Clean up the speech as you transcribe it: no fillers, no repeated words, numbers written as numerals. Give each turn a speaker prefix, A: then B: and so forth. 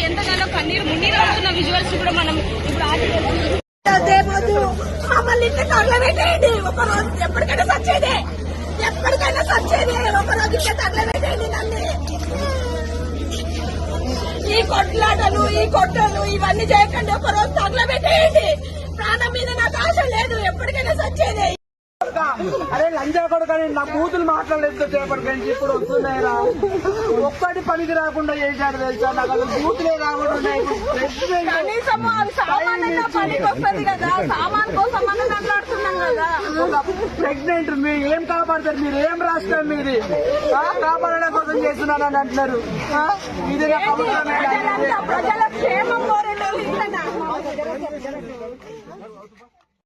A: ఎంతగానో కన్నీరు మున్నీరు అవుతున్న విజువల్స్ కూడా మనం ఇప్పుడు
B: మమ్మల్ని ఇంటి తగలబెట్టేయండి. ఒకరోజు ఎప్పటికైనా సచ్చేదే, ఎప్పటికైనా సచ్చేదే. ఒకరోజు ఇంటి తగలబెట్టేయండి నన్ను. ఈ కొట్లాటలు, ఈ కొట్టలు ఇవన్నీ చేయకండి. ఒకరోజు తగలబెట్టేయండి. ప్రాణం మీద నాకు ఆశ లేదు. ఎప్పటికైనా సచ్చేదే.
C: అరే లంజా కొడుకని నా బూతులు మాట్లాడలేదు చేపటికండి. ఇప్పుడు వస్తున్నాయిరా, ఒక్కటి పనికి రాకుండా చేశాడు తెలుసా. నాకు అసలు బూతులే రాకుండా
B: కనీసం సామాన్యంగా పనికి వస్తుంది కదా. సామాన్ కోసం మనం మాట్లాడుతున్నాం కదా.
C: ప్రెగ్నెంట్ మీరు ఏం కాపాడతారు? మీరు ఏం రాష్ట్రం మీది? కాపాడడం కోసం చేస్తున్నానని అంటున్నారు. ఇది
B: ప్రజల క్షేమం కోరే